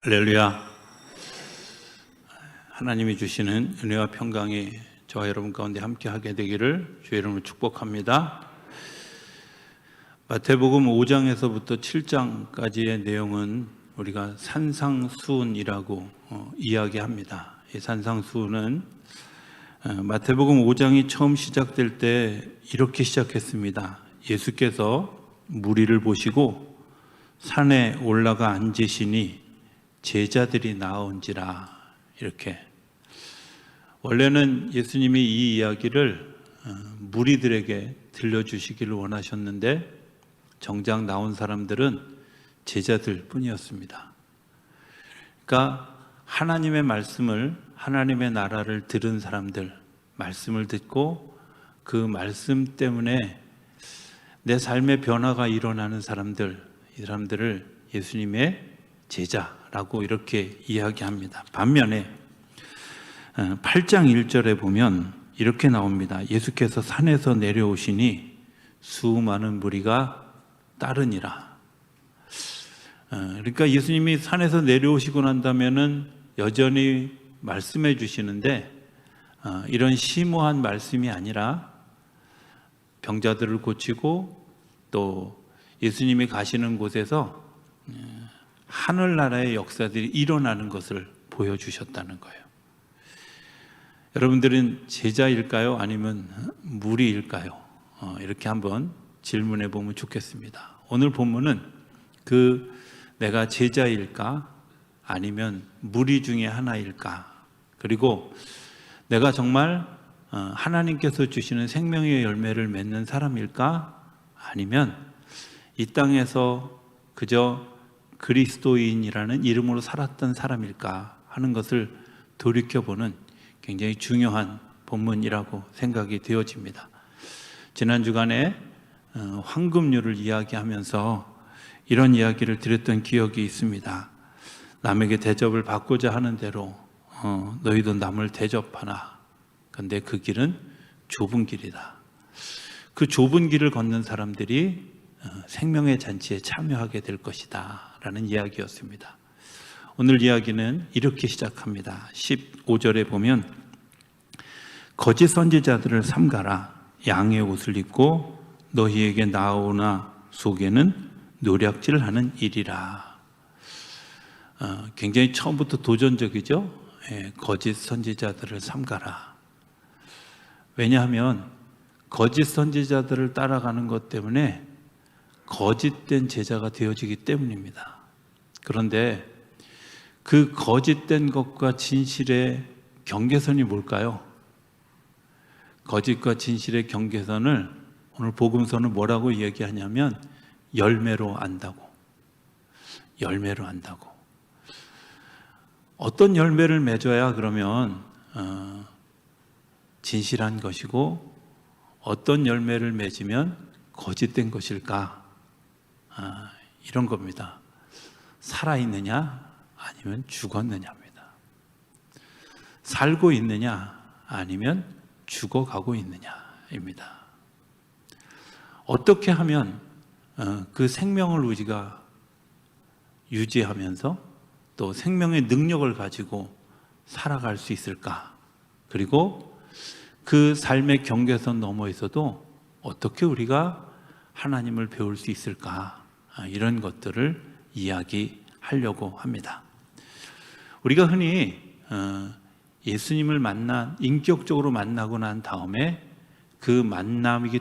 할렐루야. 하나님이 주시는 은혜와 평강이 저와 여러분 가운데 함께 하게 되기를 주의 이름으로 축복합니다. 마태복음 5장에서부터 7장까지의 내용은 우리가 산상수훈이라고 이야기합니다. 이 산상수훈은 마태복음 5장이 처음 시작될 때 이렇게 시작했습니다. 예수께서 무리를 보시고 산에 올라가 앉으시니 제자들이 나온지라. 이렇게 원래는 예수님이 이 이야기를 무리들에게 들려주시기를 원하셨는데 정작 나온 사람들은 제자들 뿐이었습니다. 그러니까 하나님의 말씀을, 하나님의 나라를 들은 사람들, 말씀을 듣고 그 말씀 때문에 내 삶의 변화가 일어나는 사람들, 이 사람들을 예수님의 제자라고 이렇게 이야기합니다. 반면에 8장 1절에 보면 이렇게 나옵니다. 예수께서 산에서 내려오시니 수많은 무리가 따르니라. 그러니까 예수님이 산에서 내려오시고 난다면은 여전히 말씀해 주시는데 이런 심오한 말씀이 아니라 병자들을 고치고 또 예수님이 가시는 곳에서 하늘나라의 역사들이 일어나는 것을 보여주셨다는 거예요. 여러분들은 제자일까요? 아니면 무리일까요? 이렇게 한번 질문해 보면 좋겠습니다. 오늘 본문은 내가 제자일까? 아니면 무리 중에 하나일까? 그리고 내가 정말 하나님께서 주시는 생명의 열매를 맺는 사람일까? 아니면 이 땅에서 그저 그리스도인이라는 이름으로 살았던 사람일까 하는 것을 돌이켜보는 굉장히 중요한 본문이라고 생각이 되어집니다. 지난 주간에 황금률을 이야기하면서 이런 이야기를 드렸던 기억이 있습니다. 남에게 대접을 받고자 하는 대로 너희도 남을 대접하나. 그런데 그 길은 좁은 길이다. 그 좁은 길을 걷는 사람들이 생명의 잔치에 참여하게 될 것이다 라는 이야기였습니다. 오늘 이야기는 이렇게 시작합니다. 15절에 보면 거짓 선지자들을 삼가라. 양의 옷을 입고 너희에게 나오나 속에는 노략질하는 일이라. 굉장히 처음부터 도전적이죠. 거짓 선지자들을 삼가라. 왜냐하면 거짓 선지자들을 따라가는 것 때문에 거짓된 제자가 되어지기 때문입니다. 그런데 그 거짓된 것과 진실의 경계선이 뭘까요? 거짓과 진실의 경계선을 오늘 복음서는 뭐라고 얘기하냐면 열매로 안다고. 열매로 안다고. 어떤 열매를 맺어야 그러면 진실한 것이고 어떤 열매를 맺으면 거짓된 것일까? 이런 겁니다. 살아있느냐 아니면 죽었느냐입니다. 살고 있느냐 아니면 죽어가고 있느냐입니다. 어떻게 하면 그 생명을 우리가 유지하면서 또 생명의 능력을 가지고 살아갈 수 있을까? 그리고 그 삶의 경계선 너머에 있어도 어떻게 우리가 하나님을 배울 수 있을까? 이런 것들을 이야기하려고 합니다. 우리가 흔히 예수님을 인격적으로 만나고 난 다음에 그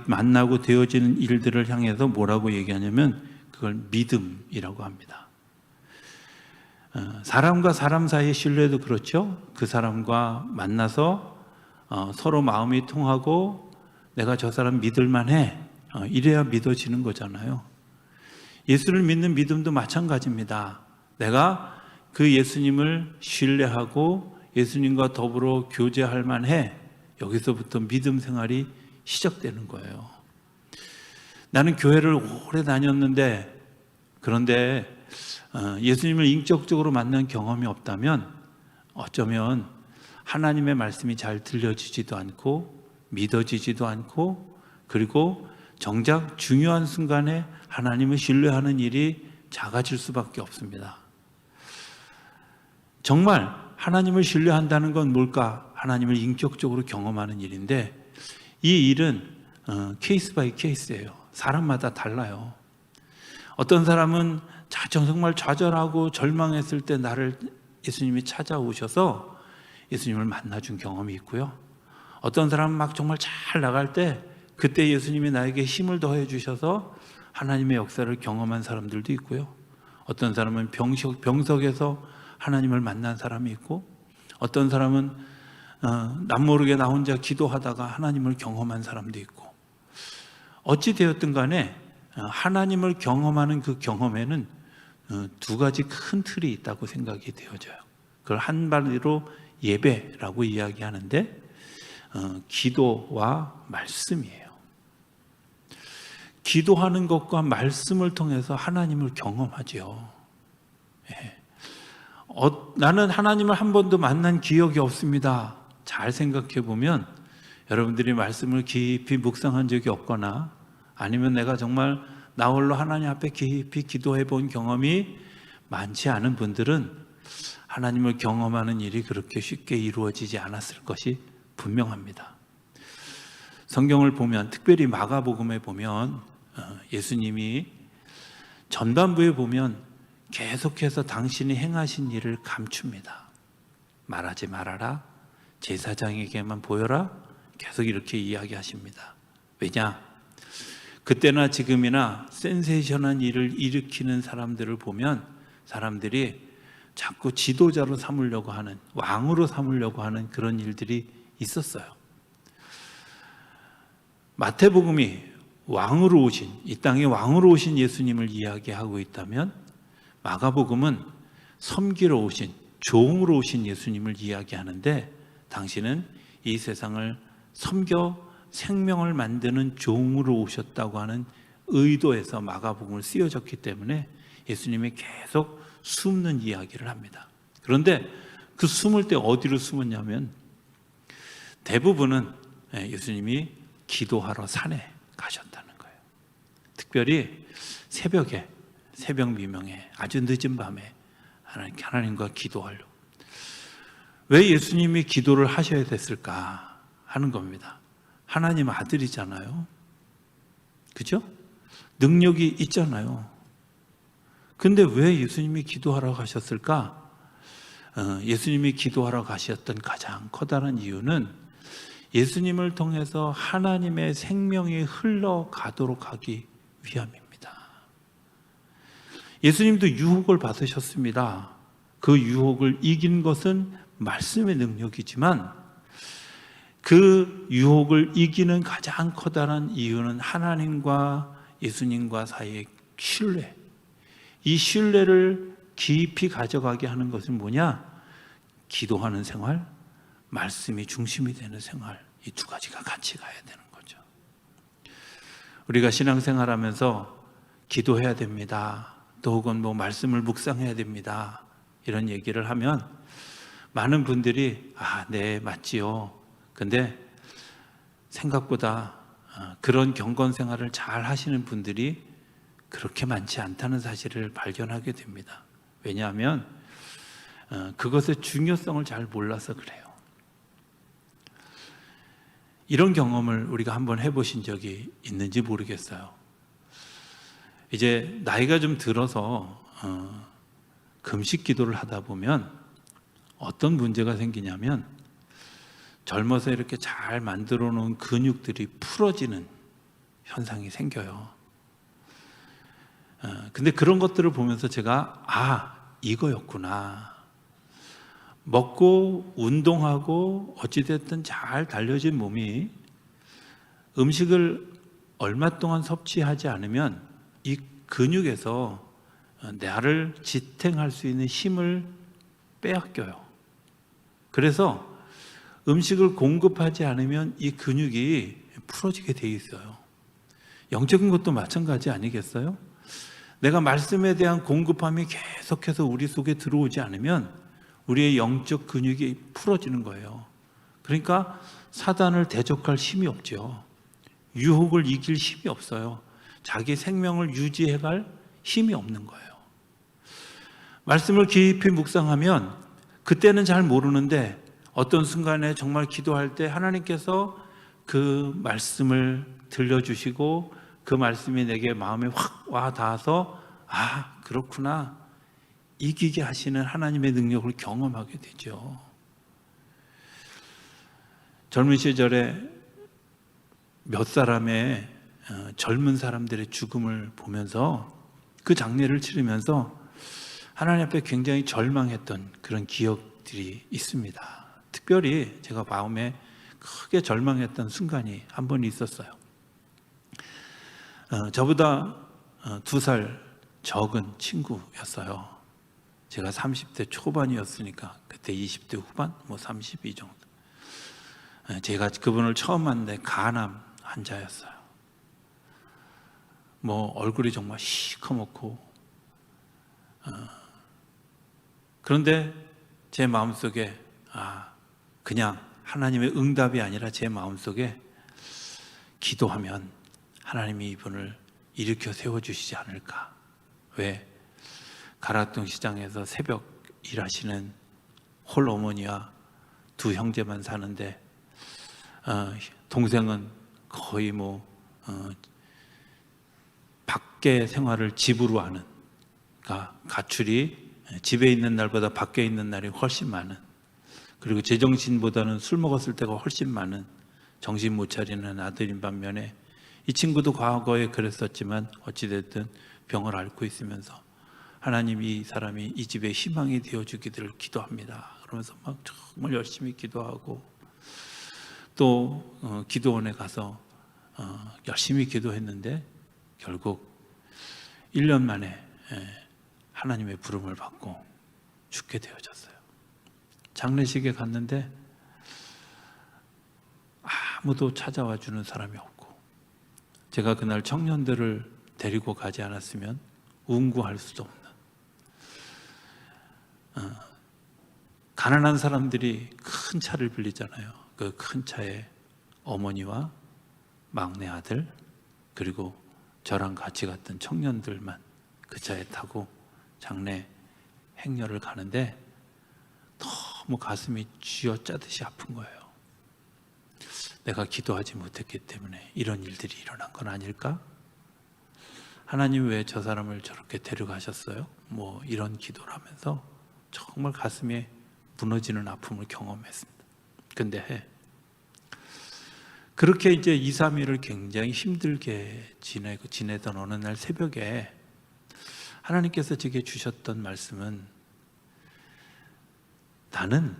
만나고 되어지는 일들을 향해서 뭐라고 얘기하냐면 그걸 믿음이라고 합니다. 사람과 사람 사이의 신뢰도 그렇죠. 그 사람과 만나서 서로 마음이 통하고 내가 저 사람 믿을만해. 이래야 믿어지는 거잖아요. 예수를 믿는 믿음도 마찬가지입니다. 내가 그 예수님을 신뢰하고 예수님과 더불어 교제할 만해. 여기서부터 믿음 생활이 시작되는 거예요. 나는 교회를 오래 다녔는데 그런데 예수님을 인격적으로 만난 경험이 없다면 어쩌면 하나님의 말씀이 잘 들려지지도 않고 믿어지지도 않고 그리고 정작 중요한 순간에 하나님을 신뢰하는 일이 작아질 수밖에 없습니다. 정말 하나님을 신뢰한다는 건 뭘까? 하나님을 인격적으로 경험하는 일인데 이 일은 케이스 바이 케이스예요. 사람마다 달라요. 어떤 사람은 정말 좌절하고 절망했을 때 나를 예수님이 찾아오셔서 예수님을 만나준 경험이 있고요. 어떤 사람은 막 정말 잘 나갈 때 그때 예수님이 나에게 힘을 더해 주셔서 하나님의 역사를 경험한 사람들도 있고요. 어떤 사람은 병석에서 하나님을 만난 사람이 있고, 어떤 사람은 남모르게 나 혼자 기도하다가 하나님을 경험한 사람도 있고, 어찌 되었든 간에 하나님을 경험하는 그 경험에는 두 가지 큰 틀이 있다고 생각이 되어져요. 그걸 한마디로 예배라고 이야기하는데 기도와 말씀이에요. 기도하는 것과 말씀을 통해서 하나님을 경험하죠. 나는 하나님을 한 번도 만난 기억이 없습니다. 잘 생각해 보면 여러분들이 말씀을 깊이 묵상한 적이 없거나 아니면 내가 정말 나 홀로 하나님 앞에 깊이 기도해 본 경험이 많지 않은 분들은 하나님을 경험하는 일이 그렇게 쉽게 이루어지지 않았을 것이 분명합니다. 성경을 보면, 특별히 마가복음에 보면 예수님이 전반부에 보면 계속해서 당신이 행하신 일을 감춥니다. 말하지 말아라, 제사장에게만 보여라, 계속 이렇게 이야기하십니다. 왜냐? 그때나 지금이나 센세이션한 일을 일으키는 사람들을 보면 사람들이 자꾸 지도자로 삼으려고 하는, 왕으로 삼으려고 하는 그런 일들이 있었어요. 마태복음이 왕으로 오신, 이 땅에 왕으로 오신 예수님을 이야기하고 있다면 마가복음은 섬기러 오신, 종으로 오신 예수님을 이야기하는데 당신은 이 세상을 섬겨 생명을 만드는 종으로 오셨다고 하는 의도에서 마가복음을 쓰여졌기 때문에 예수님이 계속 숨는 이야기를 합니다. 그런데 그 숨을 때 어디로 숨었냐면 대부분은 예수님이 기도하러 산에 가셨다는 거예요. 특별히 새벽에, 새벽 미명에, 아주 늦은 밤에 하나님과 기도하려고. 왜 예수님이 기도를 하셔야 됐을까 하는 겁니다. 하나님 아들이잖아요. 그죠? 능력이 있잖아요. 근데 왜 예수님이 기도하러 가셨을까? 예수님이 기도하러 가셨던 가장 커다란 이유는 예수님을 통해서 하나님의 생명이 흘러가도록 하기 위함입니다. 예수님도 유혹을 받으셨습니다. 그 유혹을 이긴 것은 말씀의 능력이지만 그 유혹을 이기는 가장 커다란 이유는 하나님과 예수님과 사이의 신뢰. 이 신뢰를 깊이 가져가게 하는 것은 뭐냐? 기도하는 생활, 말씀이 중심이 되는 생활, 이 두 가지가 같이 가야 되는 거죠. 우리가 신앙생활하면서 기도해야 됩니다. 또 혹은 말씀을 묵상해야 됩니다. 이런 얘기를 하면 많은 분들이 네, 맞지요. 근데 생각보다 그런 경건 생활을 잘 하시는 분들이 그렇게 많지 않다는 사실을 발견하게 됩니다. 왜냐하면 그것의 중요성을 잘 몰라서 그래요. 이런 경험을 우리가 한번 해보신 적이 있는지 모르겠어요. 이제 나이가 좀 들어서 금식 기도를 하다 보면 어떤 문제가 생기냐면 젊어서 이렇게 잘 만들어 놓은 근육들이 풀어지는 현상이 생겨요. 근데 그런 것들을 보면서 제가 이거였구나. 먹고 운동하고 어찌됐든 잘 달려진 몸이 음식을 얼마 동안 섭취하지 않으면 이 근육에서 나를 지탱할 수 있는 힘을 빼앗겨요. 그래서 음식을 공급하지 않으면 이 근육이 풀어지게 돼 있어요. 영적인 것도 마찬가지 아니겠어요? 내가 말씀에 대한 공급함이 계속해서 우리 속에 들어오지 않으면 우리의 영적 근육이 풀어지는 거예요. 그러니까 사단을 대적할 힘이 없죠. 유혹을 이길 힘이 없어요. 자기 생명을 유지해갈 힘이 없는 거예요. 말씀을 깊이 묵상하면 그때는 잘 모르는데 어떤 순간에 정말 기도할 때 하나님께서 그 말씀을 들려주시고 그 말씀이 내게 마음에 확 와 닿아서 아, 그렇구나. 이기게 하시는 하나님의 능력을 경험하게 되죠. 젊은 시절에 몇 사람의 젊은 사람들의 죽음을 보면서 그 장례를 치르면서 하나님 앞에 굉장히 절망했던 그런 기억들이 있습니다. 특별히 제가 마음에 크게 절망했던 순간이 한 번 있었어요. 저보다 2살 적은 친구였어요. 제가 30대 초반이었으니까 그때 20대 후반, 32 정도. 제가 그분을 처음 만난 간암 환자였어요. 얼굴이 정말 시커멓고 그런데 제 마음속에 그냥 하나님의 응답이 아니라 제 마음속에 기도하면 하나님이 이분을 일으켜 세워주시지 않을까. 왜? 가락동 시장에서 새벽 일하시는 홀 어머니와 2 형제만 사는데 동생은 거의 밖에 생활을 집으로 하는, 그러니까 가출이 집에 있는 날보다 밖에 있는 날이 훨씬 많은, 그리고 제정신보다는 술 먹었을 때가 훨씬 많은 정신 못 차리는 아들인 반면에 이 친구도 과거에 그랬었지만 어찌됐든 병을 앓고 있으면서 하나님 이 사람이 이 집의 희망이 되어주기를 기도합니다. 그러면서 막 정말 열심히 기도하고 또 기도원에 가서 열심히 기도했는데 결국 1년 만에 하나님의 부름을 받고 죽게 되어졌어요. 장례식에 갔는데 아무도 찾아와 주는 사람이 없고, 제가 그날 청년들을 데리고 가지 않았으면 운구할 수도 없는, 가난한 사람들이 큰 차를 빌리잖아요. 그 큰 차에 어머니와 막내 아들 그리고 저랑 같이 갔던 청년들만 그 차에 타고 장례 행렬을 가는데 너무 가슴이 쥐어짜듯이 아픈 거예요. 내가 기도하지 못했기 때문에 이런 일들이 일어난 건 아닐까? 하나님 왜 저 사람을 저렇게 데려가셨어요? 이런 기도를 하면서 정말 가슴에 무너지는 아픔을 경험했습니다. 근데 그렇게 이제 2, 3일을 굉장히 힘들게 지내던 어느 날 새벽에 하나님께서 제게 주셨던 말씀은 나는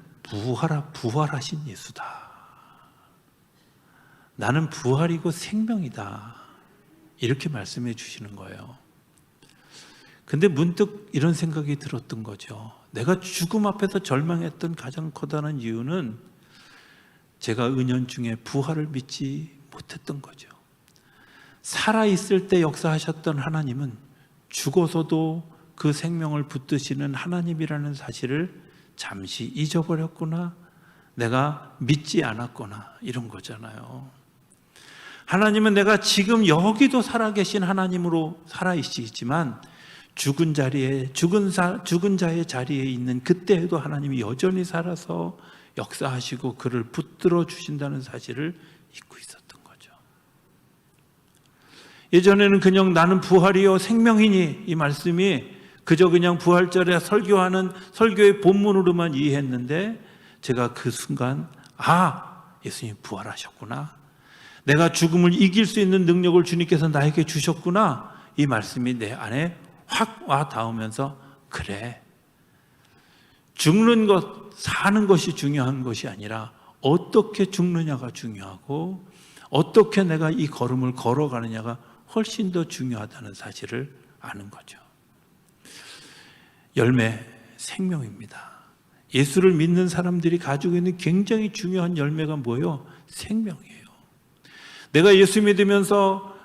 부활하신 예수다. 나는 부활이고 생명이다. 이렇게 말씀해 주시는 거예요. 근데 문득 이런 생각이 들었던 거죠. 내가 죽음 앞에서 절망했던 가장 커다란 이유는 제가 은연중에 부활을 믿지 못했던 거죠. 살아있을 때 역사하셨던 하나님은 죽어서도 그 생명을 붙드시는 하나님이라는 사실을 잠시 잊어버렸구나, 내가 믿지 않았구나, 이런 거잖아요. 하나님은 내가 지금 여기도 살아계신 하나님으로 살아계시지만 죽은 자의 자리에 있는 그때에도 하나님이 여전히 살아서 역사하시고 그를 붙들어 주신다는 사실을 잊고 있었던 거죠. 예전에는 그냥 나는 부활이요 생명이니 이 말씀이 그저 그냥 부활절에 설교하는 설교의 본문으로만 이해했는데, 제가 그 순간 예수님 부활하셨구나, 내가 죽음을 이길 수 있는 능력을 주님께서 나에게 주셨구나, 이 말씀이 내 안에 확 와 닿으면서 그래, 죽는 것, 사는 것이 중요한 것이 아니라 어떻게 죽느냐가 중요하고 어떻게 내가 이 걸음을 걸어가느냐가 훨씬 더 중요하다는 사실을 아는 거죠. 열매, 생명입니다. 예수를 믿는 사람들이 가지고 있는 굉장히 중요한 열매가 뭐예요? 생명이에요. 내가 예수 믿으면서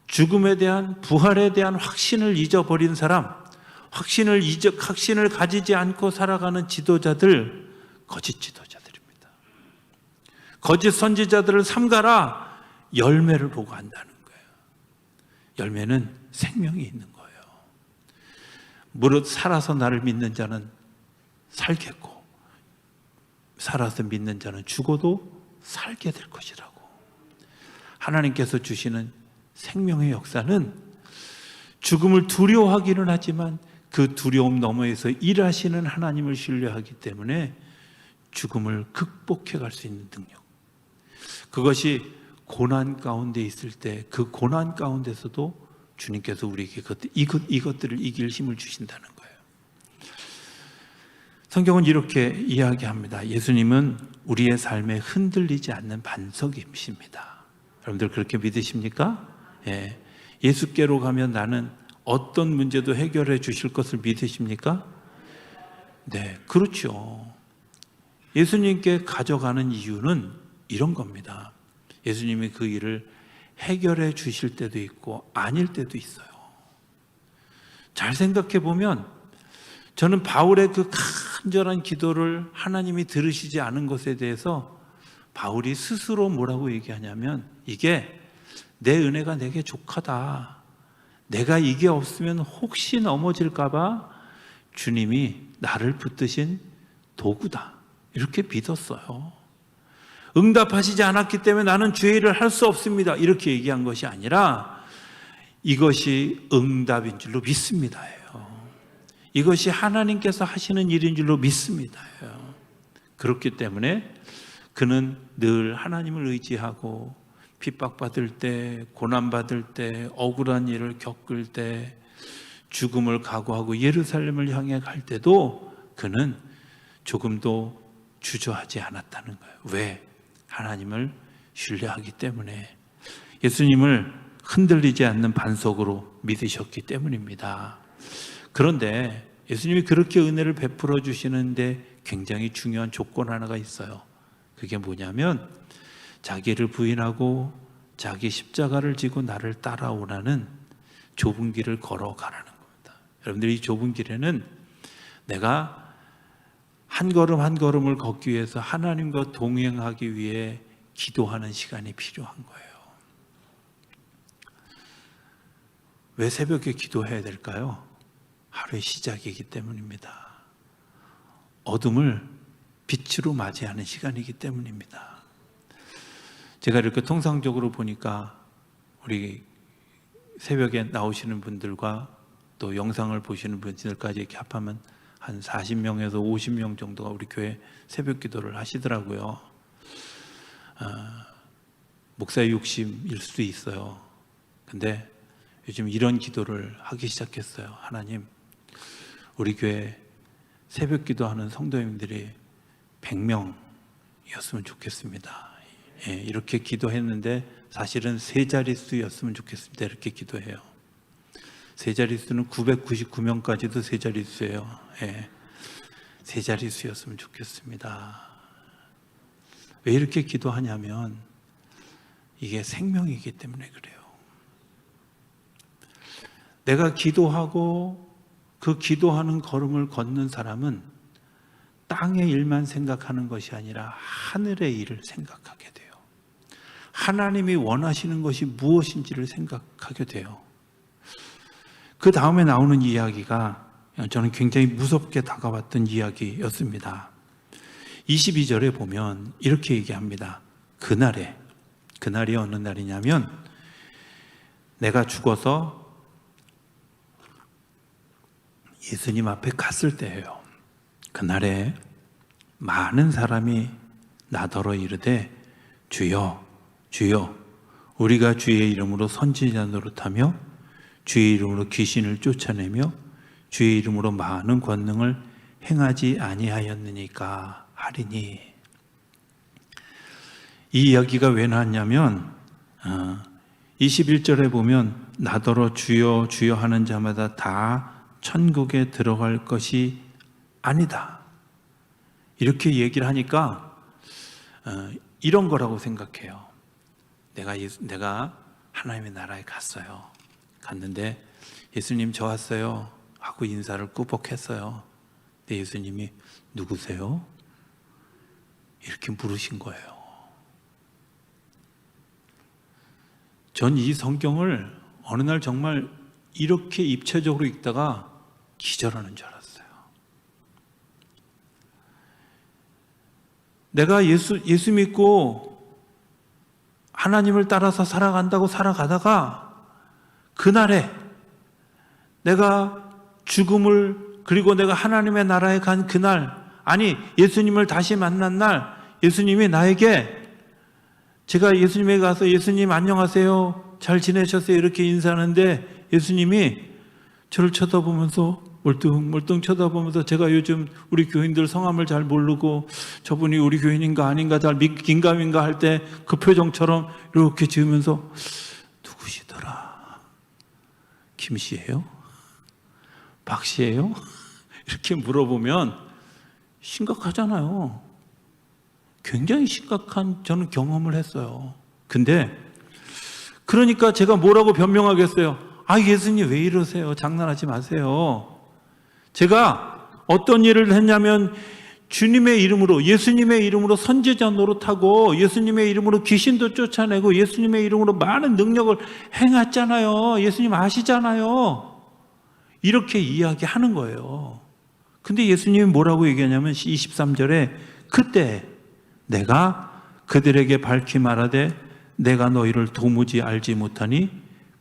죽음에 대한, 부활에 대한 확신을 잊어버린 사람, 확신을 가지지 않고 살아가는 지도자들, 거짓 지도자들입니다. 거짓 선지자들을 삼가라, 열매를 보고 한다는 거예요. 열매는 생명이 있는 거예요. 무릇 살아서 나를 믿는 자는 살겠고 살아서 믿는 자는 죽어도 살게 될 것이라고. 하나님께서 주시는 생명의 역사는 죽음을 두려워하기는 하지만 그 두려움 너머에서 일하시는 하나님을 신뢰하기 때문에 죽음을 극복해 갈 수 있는 능력, 그것이 고난 가운데 있을 때 그 고난 가운데서도 주님께서 우리에게 이것들을 이길 힘을 주신다는 거예요. 성경은 이렇게 이야기합니다. 예수님은 우리의 삶에 흔들리지 않는 반석이십니다. 여러분들 그렇게 믿으십니까? 예. 예수께로 가면 나는 어떤 문제도 해결해 주실 것을 믿으십니까? 네, 그렇죠. 예수님께 가져가는 이유는 이런 겁니다. 예수님이 그 일을 해결해 주실 때도 있고 아닐 때도 있어요. 잘 생각해 보면 저는 바울의 그 간절한 기도를 하나님이 들으시지 않은 것에 대해서 바울이 스스로 뭐라고 얘기하냐면, 이게 내 은혜가 내게 족하다. 내가 이게 없으면 혹시 넘어질까 봐 주님이 나를 붙드신 도구다. 이렇게 믿었어요. 응답하시지 않았기 때문에 나는 주의 일을 할 수 없습니다. 이렇게 얘기한 것이 아니라 이것이 응답인 줄로 믿습니다예요. 이것이 하나님께서 하시는 일인 줄로 믿습니다예요. 그렇기 때문에 그는 늘 하나님을 의지하고 핍박받을 때, 고난받을 때, 억울한 일을 겪을 때, 죽음을 각오하고 예루살렘을 향해 갈 때도 그는 조금도 주저하지 않았다는 거예요. 왜? 하나님을 신뢰하기 때문에, 예수님을 흔들리지 않는 반석으로 믿으셨기 때문입니다. 그런데 예수님이 그렇게 은혜를 베풀어 주시는데 굉장히 중요한 조건 하나가 있어요. 그게 뭐냐면 자기를 부인하고 자기 십자가를 지고 나를 따라오라는 좁은 길을 걸어가라는 겁니다. 여러분들, 이 좁은 길에는 내가 한 걸음 한 걸음을 걷기 위해서 하나님과 동행하기 위해 기도하는 시간이 필요한 거예요. 왜 새벽에 기도해야 될까요? 하루의 시작이기 때문입니다. 어둠을 빛으로 맞이하는 시간이기 때문입니다. 제가 이렇게 통상적으로 보니까 우리 새벽에 나오시는 분들과 또 영상을 보시는 분들까지 이렇게 합하면 한 40명에서 50명 정도가 우리 교회 새벽 기도를 하시더라고요. 목사의 욕심일 수도 있어요. 근데 요즘 이런 기도를 하기 시작했어요. 하나님, 우리 교회 새벽 기도하는 성도님들이 100명이었으면 좋겠습니다. 예, 이렇게 기도했는데 사실은 세 자릿수였으면 좋겠습니다. 이렇게 기도해요. 세 자릿수는 999명까지도 세 자릿수예요. 예, 세 자릿수였으면 좋겠습니다. 왜 이렇게 기도하냐면 이게 생명이기 때문에 그래요. 내가 기도하고 그 기도하는 걸음을 걷는 사람은 땅의 일만 생각하는 것이 아니라 하늘의 일을 생각하게 돼요. 하나님이 원하시는 것이 무엇인지를 생각하게 돼요. 그 다음에 나오는 이야기가 저는 굉장히 무섭게 다가왔던 이야기였습니다. 22절에 보면 이렇게 얘기합니다. 그날이 어느 날이냐면 내가 죽어서 예수님 앞에 갔을 때예요. 그날에 많은 사람이 나더러 이르되 주여 주여 우리가 주의 이름으로 선지자 노릇하며 주의 이름으로 귀신을 쫓아내며 주의 이름으로 많은 권능을 행하지 아니하였느니까 하리니. 이 이야기가 왜 나왔냐면 21절에 보면 나더러 주여 주여 하는 자마다 다 천국에 들어갈 것이 아니다. 이렇게 얘기를 하니까 이런 거라고 생각해요. 내가 하나님의 나라에 갔어요. 갔는데 예수님 저 왔어요 하고 인사를 꾸벅했어요. 근데 예수님이 누구세요? 이렇게 물으신 거예요. 전 이 성경을 어느 날 정말 이렇게 입체적으로 읽다가 기절하는 줄 알았어요. 내가 예수 믿고 하나님을 따라서 살아간다고 살아가다가 그날에 내가 죽음을, 그리고 내가 하나님의 나라에 간 그날, 아니 예수님을 다시 만난 날, 예수님이 나에게, 제가 예수님에게 가서 예수님 안녕하세요, 잘 지내셨어요 이렇게 인사하는데 예수님이 저를 쳐다보면서 멀뚱멀뚱 쳐다보면서, 제가 요즘 우리 교인들 성함을 잘 모르고 저분이 우리 교인인가 아닌가 잘 긴가민가 할 때 그 표정처럼 이렇게 지으면서 누구시더라? 김 씨예요? 박 씨예요? 이렇게 물어보면 심각하잖아요. 굉장히 심각한 저는 경험을 했어요. 근데 그러니까 제가 뭐라고 변명하겠어요? 아, 예수님 왜 이러세요? 장난하지 마세요. 제가 어떤 일을 했냐면 주님의 이름으로, 예수님의 이름으로 선지자 노릇하고 예수님의 이름으로 귀신도 쫓아내고 예수님의 이름으로 많은 능력을 행했잖아요. 예수님 아시잖아요. 이렇게 이야기하는 거예요. 근데 예수님이 뭐라고 얘기하냐면 23절에 그때 내가 그들에게 밝히 말하되 내가 너희를 도무지 알지 못하니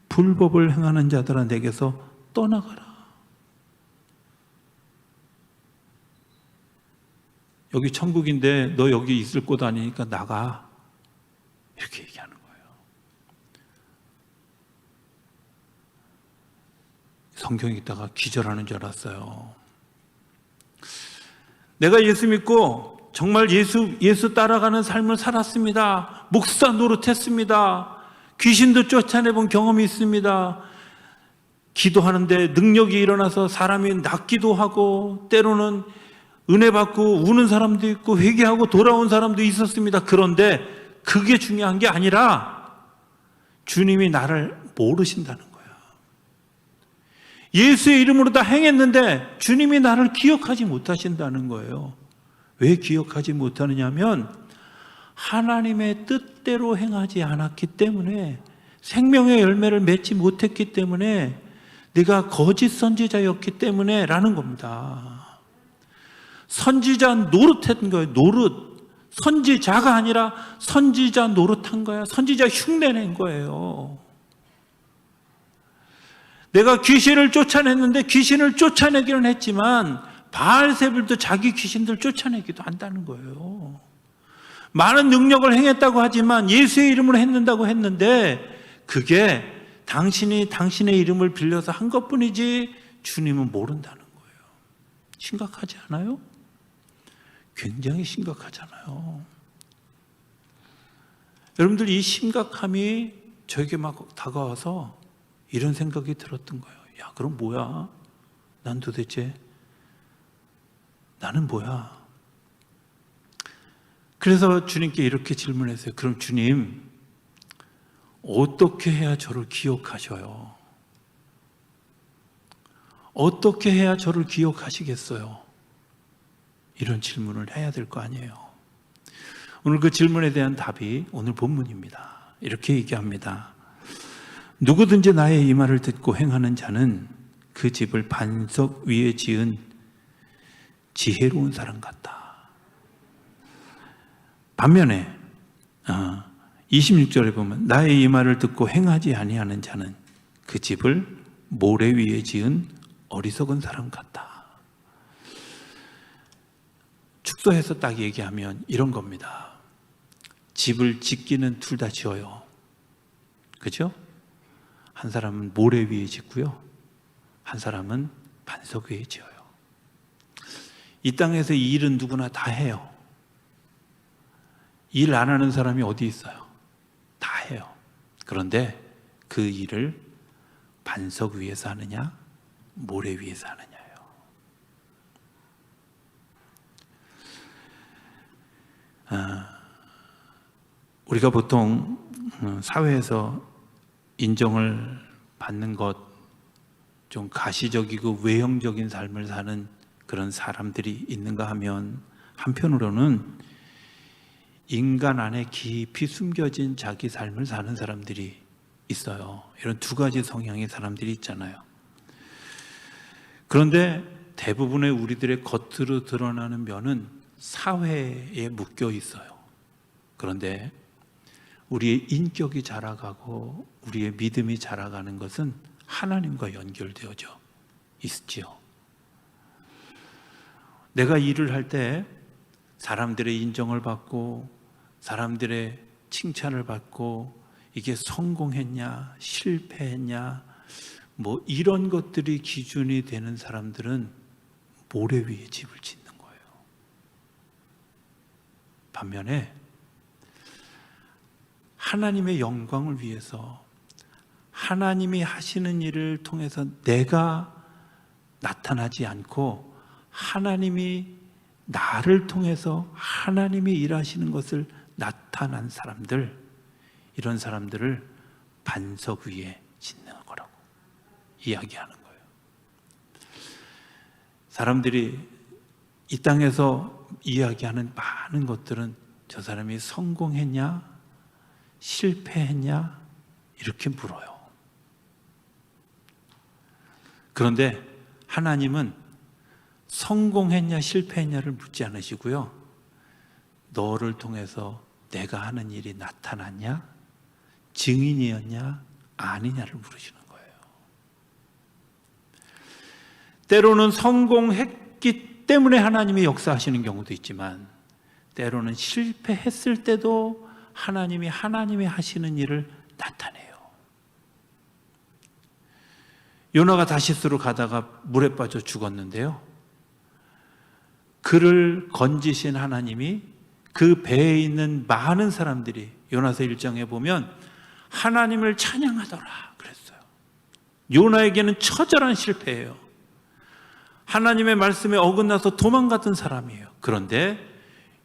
불법을 행하는 자들아 내게서 떠나가라. 여기 천국인데 너 여기 있을 곳 아니니까 나가. 이렇게 얘기하는 거예요. 성경 읽다가 기절하는 줄 알았어요. 내가 예수 믿고 정말 예수 따라가는 삶을 살았습니다. 목사 노릇했습니다. 귀신도 쫓아내본 경험이 있습니다. 기도하는데 능력이 일어나서 사람이 낫기도 하고 때로는 은혜 받고 우는 사람도 있고 회개하고 돌아온 사람도 있었습니다. 그런데 그게 중요한 게 아니라 주님이 나를 모르신다는 거예요. 예수의 이름으로 다 행했는데 주님이 나를 기억하지 못하신다는 거예요. 왜 기억하지 못하느냐면 하나님의 뜻대로 행하지 않았기 때문에, 생명의 열매를 맺지 못했기 때문에, 내가 거짓 선지자였기 때문에 라는 겁니다. 선지자 노릇한 거예요. 노릇. 선지자가 아니라 선지자 노릇한 거야. 선지자 흉내낸 거예요. 내가 귀신을 쫓아냈는데 귀신을 쫓아내기는 했지만 바알세불도 자기 귀신들 쫓아내기도 한다는 거예요. 많은 능력을 행했다고 하지만 예수의 이름으로 했는데 그게 당신이 당신의 이름을 빌려서 한 것뿐이지 주님은 모른다는 거예요. 심각하지 않아요? 굉장히 심각하잖아요. 여러분들, 이 심각함이 저에게 막 다가와서 이런 생각이 들었던 거예요. 야, 그럼 뭐야? 난 도대체 나는 뭐야? 그래서 주님께 이렇게 질문했어요. 그럼 주님, 어떻게 해야 저를 기억하셔요? 어떻게 해야 저를 기억하시겠어요? 이런 질문을 해야 될 거 아니에요. 오늘 그 질문에 대한 답이 오늘 본문입니다. 이렇게 얘기합니다. 누구든지 나의 이 말을 듣고 행하는 자는 그 집을 반석 위에 지은 지혜로운 사람 같다. 반면에 26절에 보면 나의 이 말을 듣고 행하지 아니하는 자는 그 집을 모래 위에 지은 어리석은 사람 같다. 축소해서 딱 얘기하면 이런 겁니다. 집을 짓기는 둘 다 지어요. 그죠? 한 사람은 모래 위에 짓고요, 한 사람은 반석 위에 지어요. 이 땅에서 이 일은 누구나 다 해요. 일 안 하는 사람이 어디 있어요? 다 해요. 그런데 그 일을 반석 위에서 하느냐, 모래 위에서 하느냐예요. 우리가 보통 사회에서 인정을 받는 것, 좀 가시적이고 외형적인 삶을 사는 그런 사람들이 있는가 하면, 한편으로는 인간 안에 깊이 숨겨진 자기 삶을 사는 사람들이 있어요. 이런 두 가지 성향의 사람들이 있잖아요. 그런데 대부분의 우리들의 겉으로 드러나는 면은 사회에 묶여 있어요. 그런데 우리의 인격이 자라가고 우리의 믿음이 자라가는 것은 하나님과 연결되어져 있지요. 내가 일을 할 때 사람들의 인정을 받고 사람들의 칭찬을 받고 이게 성공했냐 실패했냐 뭐 이런 것들이 기준이 되는 사람들은 모래 위에 집을 짓는 거예요. 반면에 하나님의 영광을 위해서 하나님이 하시는 일을 통해서 내가 나타나지 않고 하나님이 나를 통해서 하나님이 일하시는 것을 나타난 사람들, 이런 사람들을 반석 위에 짓는 거라고 이야기하는 거예요. 사람들이 이 땅에서 이야기하는 많은 것들은 저 사람이 성공했냐 실패했냐 이렇게 물어요. 그런데 하나님은 성공했냐 실패했냐를 묻지 않으시고요, 너를 통해서 내가 하는 일이 나타났냐 증인이었냐 아니냐를 물으시는 거예요. 때로는 성공했기 때문에 하나님이 역사하시는 경우도 있지만 때로는 실패했을 때도 하나님이 하시는 일을 나타내요. 요나가 다시스로 가다가 물에 빠져 죽었는데요, 그를 건지신 하나님이 그 배에 있는 많은 사람들이 요나서 1장에 보면 하나님을 찬양하더라 그랬어요. 요나에게는 처절한 실패예요. 하나님의 말씀에 어긋나서 도망갔던 사람이에요. 그런데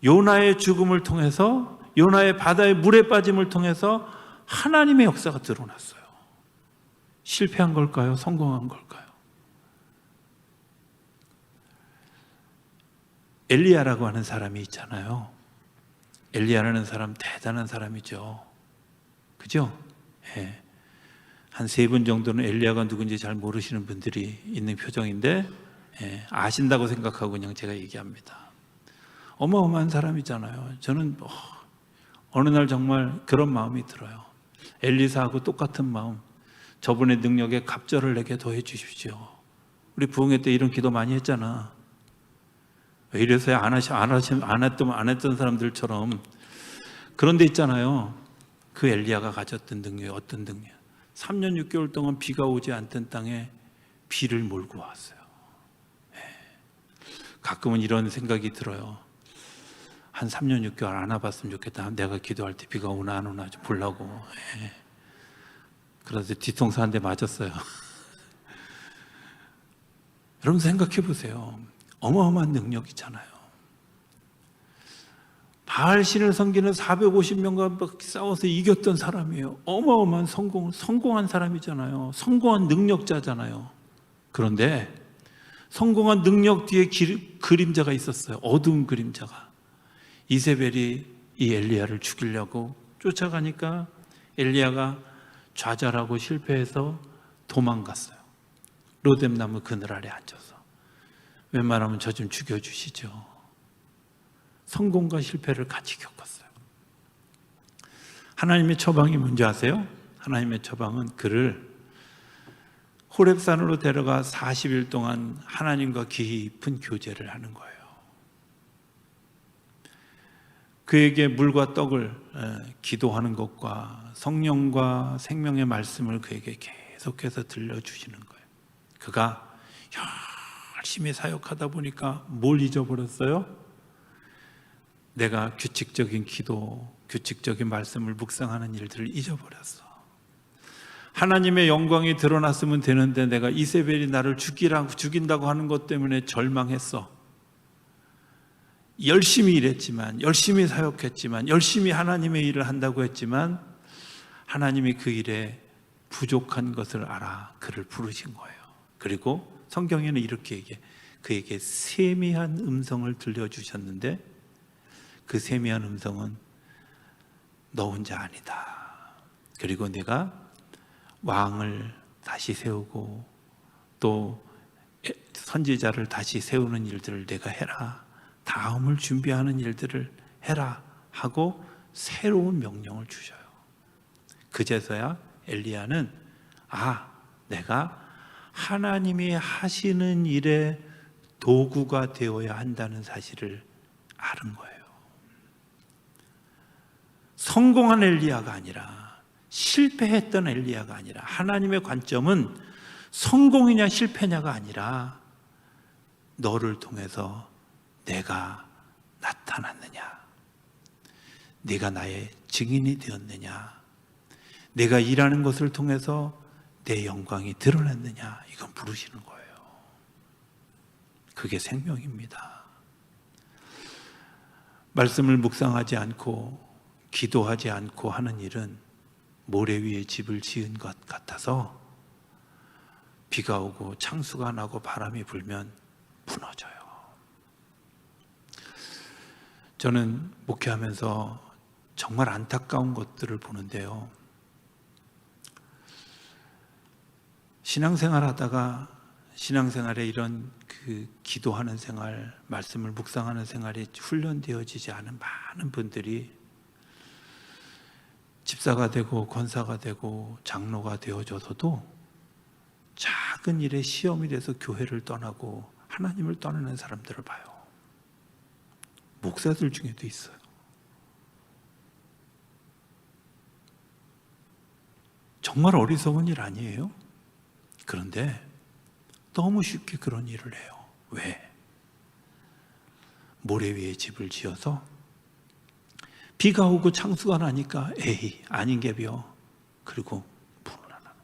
요나의 죽음을 통해서, 요나의 바다의 물에 빠짐을 통해서 하나님의 역사가 드러났어요. 실패한 걸까요? 성공한 걸까요? 엘리야라고 하는 사람이 있잖아요. 엘리야라는 사람 대단한 사람이죠. 그죠? 예. 한 3분 정도는 엘리야가 누군지 잘 모르시는 분들이 있는 표정인데, 예, 아신다고 생각하고 그냥 제가 얘기합니다. 어마어마한 사람이잖아요. 저는 어느 날 정말 그런 마음이 들어요. 엘리사하고 똑같은 마음. 저분의 능력에 갑절을 내게 더해 주십시오. 우리 부흥회 때 이런 기도 많이 했잖아. 왜 이래서야 안 했던 사람들처럼. 그런데 있잖아요, 그 엘리야가 가졌던 능력이 어떤 능력? 3년 6개월 동안 비가 오지 않던 땅에 비를 몰고 왔어요. 가끔은 이런 생각이 들어요. 한 3년 6개월 안 와봤으면 좋겠다. 내가 기도할 때 비가 오나 안 오나 좀 보려고. 그래서 뒤통수 한 대 맞았어요. 여러분 생각해 보세요. 어마어마한 능력이잖아요. 바알신을 섬기는 450명과 싸워서 이겼던 사람이에요. 어마어마한 성공한 사람이잖아요. 성공한 능력자잖아요. 그런데 성공한 능력 뒤에 그림자가 있었어요. 어두운 그림자가. 이세벨이 이 엘리야를 죽이려고 쫓아가니까 엘리야가 좌절하고 실패해서 도망갔어요. 로뎀나무 그늘 아래 앉아서. 웬만하면 저 좀 죽여주시죠. 성공과 실패를 같이 겪었어요. 하나님의 처방이 뭔지 아세요? 하나님의 처방은 그를 호렙산으로 데려가 40일 동안 하나님과 깊은 교제를 하는 거예요. 그에게 물과 떡을 기도하는 것과 성령과 생명의 말씀을 그에게 계속해서 들려주시는 거예요. 그가 열심히 사역하다 보니까 뭘 잊어버렸어요? 내가 규칙적인 기도, 규칙적인 말씀을 묵상하는 일들을 잊어버렸어. 하나님의 영광이 드러났으면 되는데 내가 이세벨이 나를 죽인다고 하는 것 때문에 절망했어. 열심히 일했지만, 열심히 사역했지만, 열심히 하나님의 일을 한다고 했지만 하나님이 그 일에 부족한 것을 알아 그를 부르신 거예요. 그리고 성경에는 이렇게 얘기해. 그에게 세미한 음성을 들려주셨는데 그 세미한 음성은 너 혼자 아니다. 그리고 내가 왕을 다시 세우고 또 선지자를 다시 세우는 일들을 내가 해라. 다음을 준비하는 일들을 해라 하고 새로운 명령을 주셔요. 그제서야 엘리야는 내가 하나님이 하시는 일에 도구가 되어야 한다는 사실을 아는 거예요. 성공한 엘리야가 아니라, 실패했던 엘리야가 아니라, 하나님의 관점은 성공이냐 실패냐가 아니라 너를 통해서 내가 나타났느냐, 네가 나의 증인이 되었느냐, 내가 일하는 것을 통해서 내 영광이 드러났느냐, 이건 부르시는 거예요. 그게 생명입니다. 말씀을 묵상하지 않고 기도하지 않고 하는 일은 모래 위에 집을 지은 것 같아서 비가 오고 창수가 나고 바람이 불면 무너져요. 저는 목회하면서 정말 안타까운 것들을 보는데요. 신앙생활 하다가 신앙생활에 이런 기도하는 생활, 말씀을 묵상하는 생활이 훈련되어지지 않은 많은 분들이 집사가 되고 권사가 되고 장로가 되어져서도 작은 일에 시험이 돼서 교회를 떠나고 하나님을 떠나는 사람들을 봐요. 목사들 중에도 있어요. 정말 어리석은 일 아니에요? 그런데 너무 쉽게 그런 일을 해요. 왜? 모래 위에 집을 지어서 비가 오고 창수가 나니까 아닌 게벼. 그리고 불을 안 하는.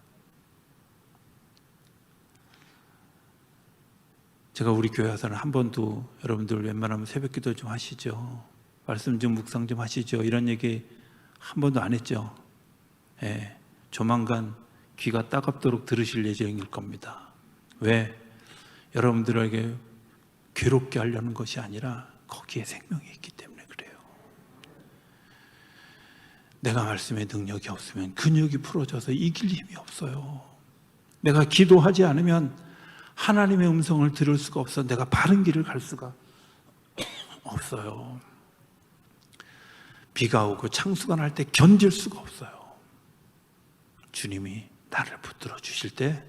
제가 우리 교회 와서는 한 번도, 여러분들 웬만하면 새벽기도 좀 하시죠, 말씀 좀 묵상 좀 하시죠, 이런 얘기 한 번도 안 했죠. 조만간 귀가 따갑도록 들으실 예정일 겁니다. 왜? 여러분들에게 괴롭게 하려는 것이 아니라 거기에 생명이 있기 때문에 그래요. 내가 말씀에 능력이 없으면 근육이 풀어져서 이길 힘이 없어요. 내가 기도하지 않으면 하나님의 음성을 들을 수가 없어. 내가 바른 길을 갈 수가 없어요. 비가 오고 창수가 날 때 견딜 수가 없어요. 주님이 나를 붙들어 주실 때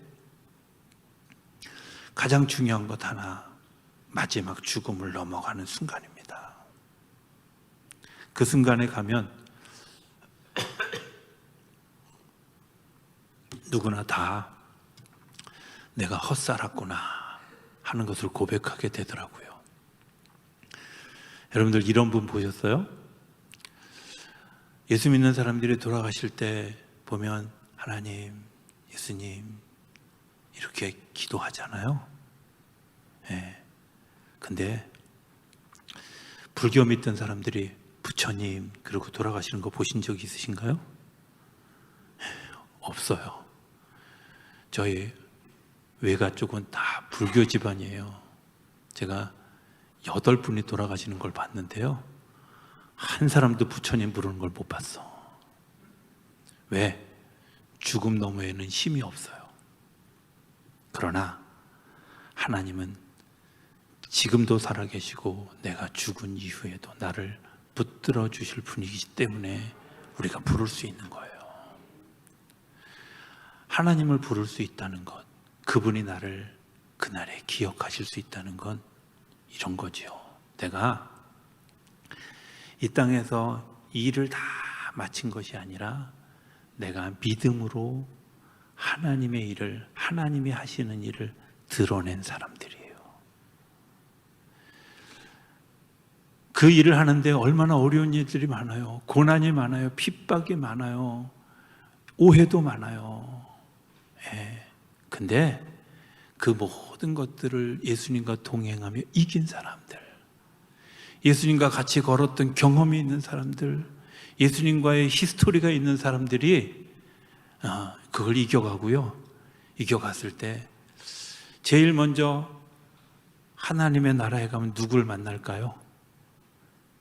가장 중요한 것 하나, 마지막 죽음을 넘어가는 순간입니다. 그 순간에 가면 누구나 다 내가 헛살았구나 하는 것을 고백하게 되더라고요. 여러분들 이런 분 보셨어요? 예수 믿는 사람들이 돌아가실 때 보면 하나님, 예수님 이렇게 기도하잖아요. 근데 불교 믿던 사람들이 부처님 그러고 돌아가시는 거 보신 적 있으신가요? 없어요. 저희 외가 쪽은 다 불교 집안이에요. 제가 8분이 돌아가시는 걸 봤는데요, 한 사람도 부처님 부르는 걸 못 봤어. 왜? 죽음 너머에는 힘이 없어요. 그러나 하나님은 지금도 살아계시고 내가 죽은 이후에도 나를 붙들어 주실 분이기 때문에 우리가 부를 수 있는 거예요. 하나님을 부를 수 있다는 것, 그분이 나를 그날에 기억하실 수 있다는 건 이런 거지요. 내가 이 땅에서 이 일을 다 마친 것이 아니라 내가 믿음으로 하나님의 일을, 하나님이 하시는 일을 드러낸 사람들이에요. 그 일을 하는데 얼마나 어려운 일들이 많아요. 고난이 많아요. 핍박이 많아요. 오해도 많아요. 근데 그 모든 것들을 예수님과 동행하며 이긴 사람들, 예수님과 같이 걸었던 경험이 있는 사람들, 예수님과의 히스토리가 있는 사람들이 그걸 이겨가고요. 이겨갔을 때 제일 먼저 하나님의 나라에 가면 누구를 만날까요?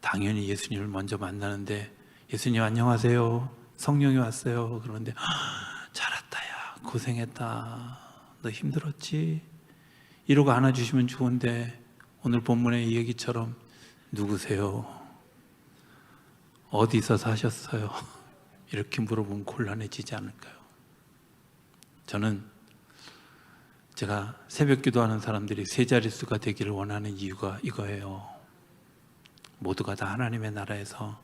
당연히 예수님을 먼저 만나는데, 예수님 안녕하세요, 성령이 왔어요. 그런데 잘 왔다, 야 고생했다, 너 힘들었지? 이러고 안아주시면 좋은데, 오늘 본문의 이 얘기처럼 누구세요? 어디서 사셨어요? 이렇게 물어보면 곤란해지지 않을까요? 저는 제가 새벽 기도하는 사람들이 세 자릿수가 되기를 원하는 이유가 이거예요. 모두가 다 하나님의 나라에서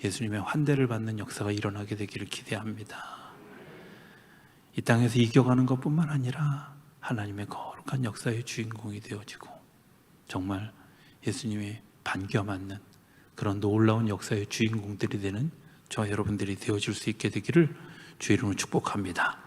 예수님의 환대를 받는 역사가 일어나게 되기를 기대합니다. 이 땅에서 이겨가는 것뿐만 아니라 하나님의 거룩한 역사의 주인공이 되어지고 정말 예수님의 반겨맞는 그런 놀라운 역사의 주인공들이 되는 저와 여러분들이 되어질 수 있게 되기를 주의 이름으로 축복합니다.